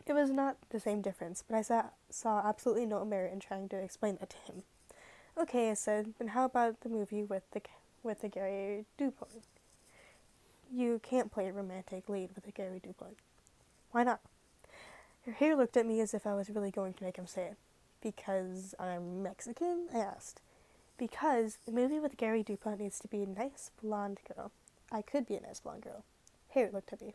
It was not the same difference, but saw absolutely no merit in trying to explain that to him. Okay, I said, then how about the movie with the Gary Dupont? You can't play a romantic lead with a Gary Dupont. Why not? Harry looked at me as if I was really going to make him say it. Because I'm Mexican? I asked. Because the movie with Gary Dupont needs to be a nice blonde girl. I could be a nice blonde girl. Harry looked at me.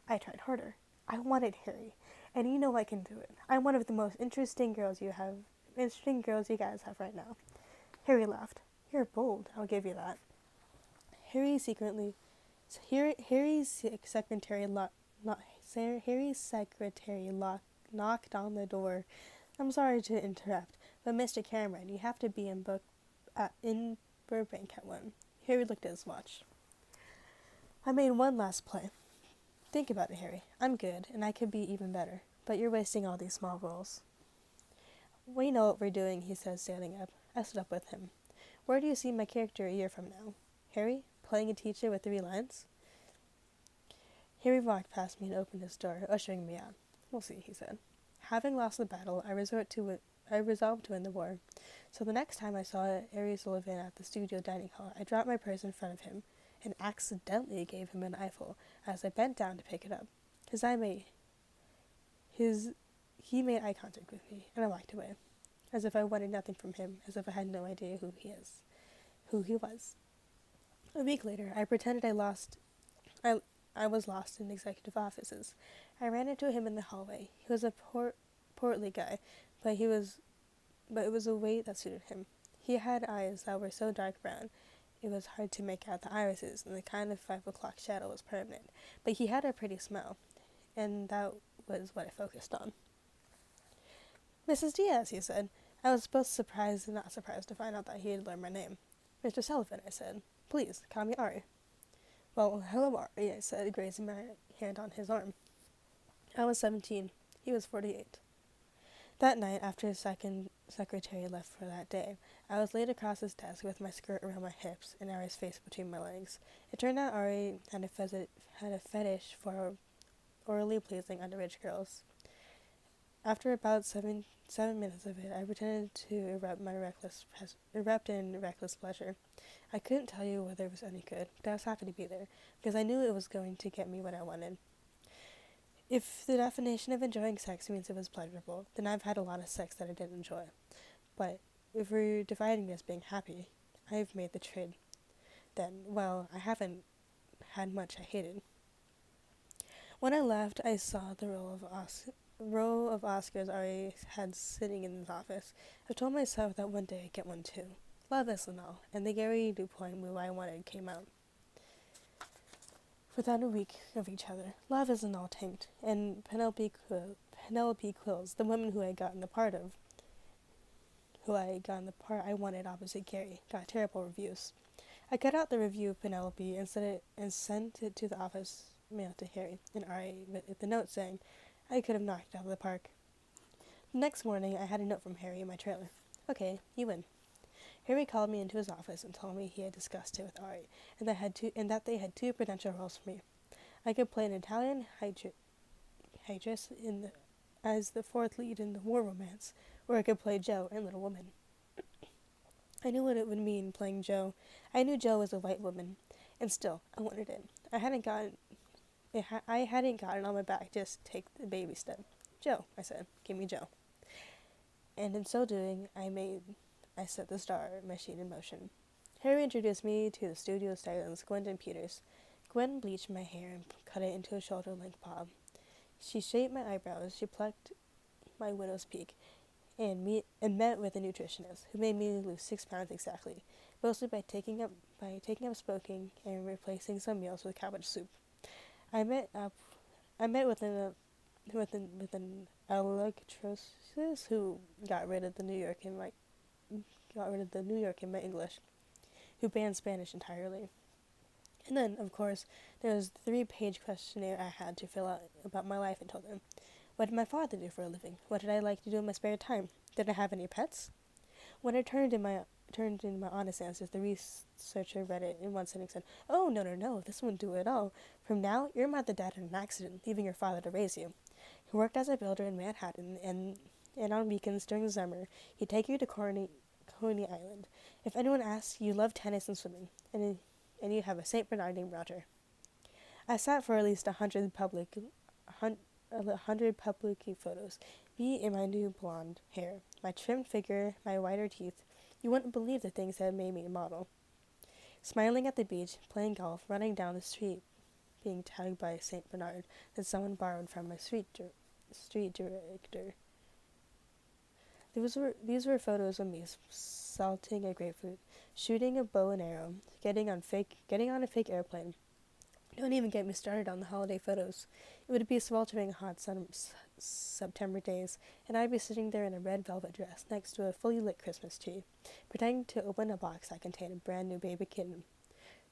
I tried harder. I wanted Harry. And you know I can do it. I'm one of the most interesting girls you guys have right now. Harry laughed. You're bold, I'll give you that. Harry secretly Harry's secretary knocked on the door. I'm sorry to interrupt, but Mr. Cameron, you have to be in Burbank at 1. Harry looked at his watch. I made one last play. Think about it, Harry. I'm good, and I could be even better, but you're wasting all these small roles. We know what we're doing, he said, standing up. I stood up with him. Where do you see my character a year from now? Harry, playing a teacher with 3 lines? Harry walked past me and opened his door, ushering me out. We'll see, he said. Having lost the battle, I resolved to win the war. So the next time I saw Ari Sullivan at the studio dining hall, I dropped my purse in front of him and accidentally gave him an eyeful as I bent down to pick it up. He made eye contact with me, and I walked away, as if I wanted nothing from him, as if I had no idea who he was. A week later, I pretended I was lost in executive offices. I ran into him in the hallway. He was a portly guy, but it was a weight that suited him. He had eyes that were so dark brown, it was hard to make out the irises, and the kind of 5 o'clock shadow was permanent. But he had a pretty smile, and that was what I focused on. Mrs. Diaz, he said. I was both surprised and not surprised to find out that he had learned my name. Mr. Sullivan, I said. Please, call me Ari. Well, hello, Ari, I said, grazing my hand on his arm. I was 17. He was 48. That night, after his second secretary left for that day, I was laid across his desk with my skirt around my hips and Ari's face between my legs. It turned out Ari had a fetish for orally pleasing underage girls. After about seven minutes of it, I pretended to erupt in reckless pleasure. I couldn't tell you whether it was any good, but I was happy to be there, because I knew it was going to get me what I wanted. If the definition of enjoying sex means it was pleasurable, then I've had a lot of sex that I didn't enjoy. But if we're dividing it as being happy, I've made the trade. Then, well, I haven't had much I hated. When I left, I saw the row of Oscars Ari had sitting in his office. I told myself that one day I'd get one too. Love Isn't All, and the Gary Dupont movie I wanted came out. Within a week of each other, Love Isn't All tanked, and Penelope Quills, the woman who I got in the part I wanted opposite Gary, got terrible reviews. I cut out the review of Penelope and sent it to the office mail to Harry and Ari with the note saying I could have knocked it out of the park. The next morning, I had a note from Harry in my trailer. Okay, you win. Harry called me into his office and told me he had discussed it with Ari, and that they had 2 potential roles for me. I could play an Italian hydress as the 4th lead in the war romance, or I could play Jo in Little Women. I knew what it would mean playing Jo. I knew Jo was a white woman, and still, I wanted it. I hadn't gotten on my back, just take the baby step. Jo, I said, give me Jo. And in so doing, I set the star machine in motion. Harry introduced me to the studio stylist, Gwendolyn Peters. Gwen bleached my hair and cut it into a shoulder-length bob. She shaped my eyebrows, she plucked my widow's peak, and met with a nutritionist who made me lose 6 pounds exactly, mostly by taking up smoking and replacing some meals with cabbage soup. I met with an electricist who got rid of the New York in my English, who banned Spanish entirely. And then, of course, there was the 3-page questionnaire I had to fill out about my life and told them. What did my father do for a living? What did I like to do in my spare time? Did I have any pets? When I turned in my honest answers, the researcher read it in one sitting and said, "Oh, no, this wouldn't do it at all. From now, your mother died in an accident, leaving your father to raise you. He worked as a builder in Manhattan, and on weekends during the summer, he'd take you to Coney Island. If anyone asks, you love tennis and swimming, and you have a Saint Bernard named Roger. I sat for at least 100 public photos. Me in my new blonde hair, my trimmed figure, my whiter teeth. You wouldn't believe the things that made me a model. Smiling at the beach, playing golf, running down the street, being tagged by Saint Bernard that someone borrowed from a street director. These were photos of me salting a grapefruit, shooting a bow and arrow, getting on a fake airplane. Don't even get me started on the holiday photos. It would be sweltering hot September days, and I'd be sitting there in a red velvet dress next to a fully lit Christmas tree, pretending to open a box that contained a brand new baby kitten.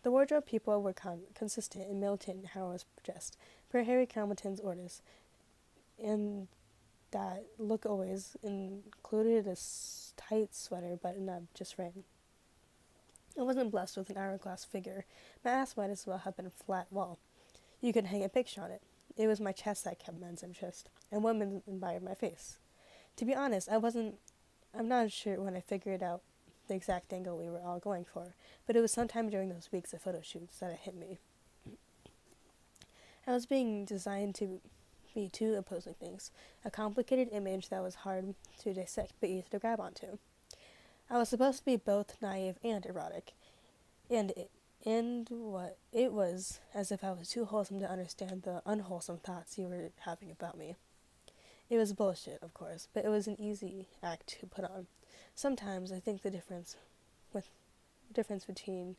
The wardrobe people were consistent and militant in how I was dressed, per Harry Hamilton's orders, and that look always included a tight sweater buttoned up just right. I wasn't blessed with an hourglass figure. My ass might as well have been a flat wall. You could hang a picture on it. It was my chest that kept men's interest, and women admired my face. To be honest, I'm not sure when I figured out the exact angle we were all going for, but it was sometime during those weeks of photo shoots that it hit me. I was being designed to be two opposing things, a complicated image that was hard to dissect but easy to grab onto. I was supposed to be both naive and erotic, and what it was as if I was too wholesome to understand the unwholesome thoughts you were having about me. It was bullshit, of course, but it was an easy act to put on. Sometimes I think the difference between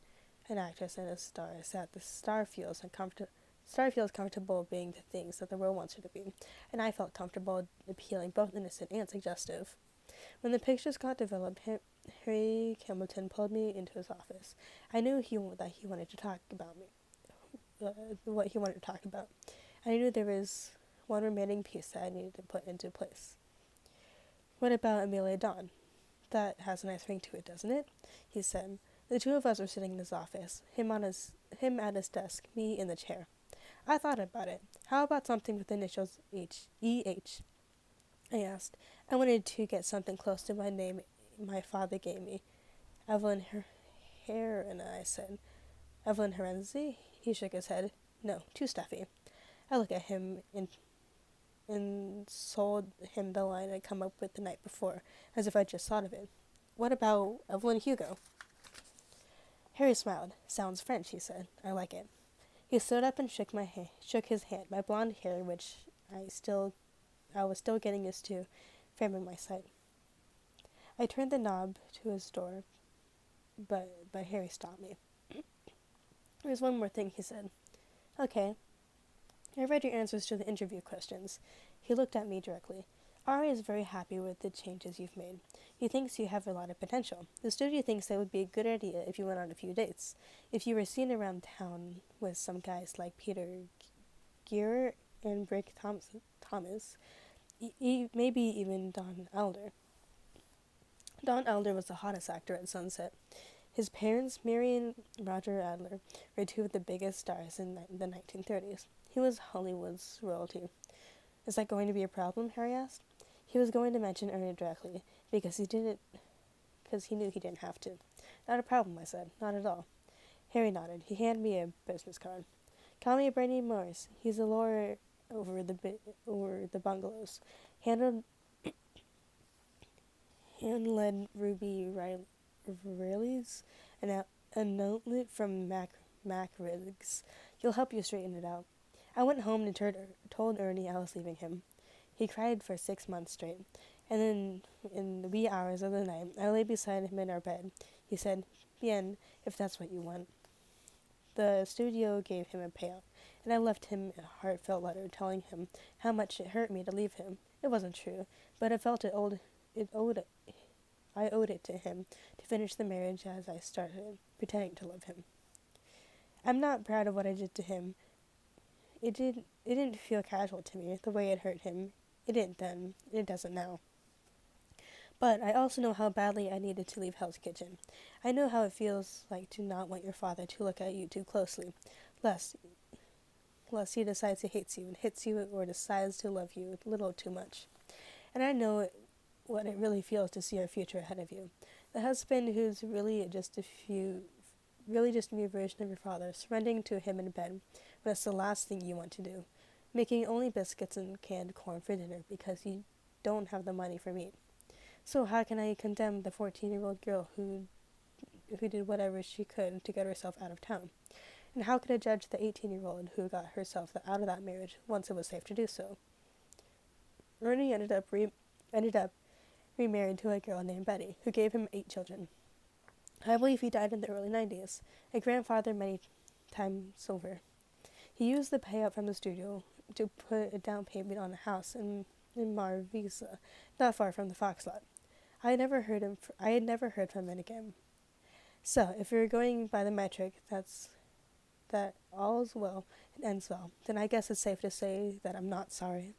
an actress and a star is that the star feels comfortable being the things that the world wants her to be, and I felt comfortable appealing, both innocent and suggestive. When the pictures got developed, Harry Hamilton pulled me into his office. I knew that he wanted to talk about me, what he wanted to talk about. I knew there was one remaining piece that I needed to put into place. What about Amelia Dawn? That has a nice ring to it, doesn't it? He said. The two of us were sitting in his office, him at his desk, me in the chair. I thought about it. How about something with the initials E.H.? I asked. I wanted to get something close to my name my father gave me. Evelyn I said. Evelyn Herenzi? He shook his head. No, too stuffy. I looked at him and sold him the line I'd come up with the night before, as if I'd just thought of it. What about Evelyn Hugo? Harry smiled. Sounds French, he said. I like it. He stood up and shook his hand, my blonde hair, which I was still getting used to, framing my sight. I turned the knob to his door, but Harry stopped me. There's one more thing, he said. Okay. I read your answers to the interview questions. He looked at me directly. Ari is very happy with the changes you've made. He thinks you have a lot of potential. The studio thinks that would be a good idea if you went on a few dates. If you were seen around town with some guys like Peter Gear and Brick Thomas, maybe even Don Elder. Don Elder was the hottest actor at Sunset. His parents, Mary and Roger Adler, were two of the biggest stars in the 1930s. He was Hollywood's royalty. Is that going to be a problem? Harry asked. He was going to mention Ernie directly, because he knew he didn't have to. Not a problem, I said. Not at all. Harry nodded. He handed me a business card. Call me Bernie Morris. He's a lawyer over the bungalows. Hand led Ruby Riley's an outlet from Mac Riggs. He'll help you straighten it out. I went home and told Ernie I was leaving him. He cried for 6 months straight, and then in the wee hours of the night, I lay beside him in our bed. He said, Bien, if that's what you want. The studio gave him a payout, and I left him a heartfelt letter telling him how much it hurt me to leave him. It wasn't true, but I felt I owed it to him to finish the marriage as I started, pretending to love him. I'm not proud of what I did to him. It didn't feel casual to me, the way it hurt him. It didn't then. It doesn't now. But I also know how badly I needed to leave Hell's Kitchen. I know how it feels like to not want your father to look at you too closely, lest lest he decides he hates you and hits you or decides to love you a little too much. And I know what it really feels to see your future ahead of you. The husband who's really just a new version of your father, surrendering to him in bed when it's the last thing you want to do, making only biscuits and canned corn for dinner because you don't have the money for meat. So how can I condemn the 14-year-old girl who did whatever she could to get herself out of town? And how could I judge the 18-year-old who got herself out of that marriage once it was safe to do so? Ernie ended up remarried to a girl named Betty, who gave him 8 children. I believe he died in the early 90s, a grandfather many times over. He used the payout from the studio to put a down payment on a house in Marvisa, not far from the Fox lot. I had never heard from him again. So, if you're going by the metric that all's well and ends well, then I guess it's safe to say that I'm not sorry.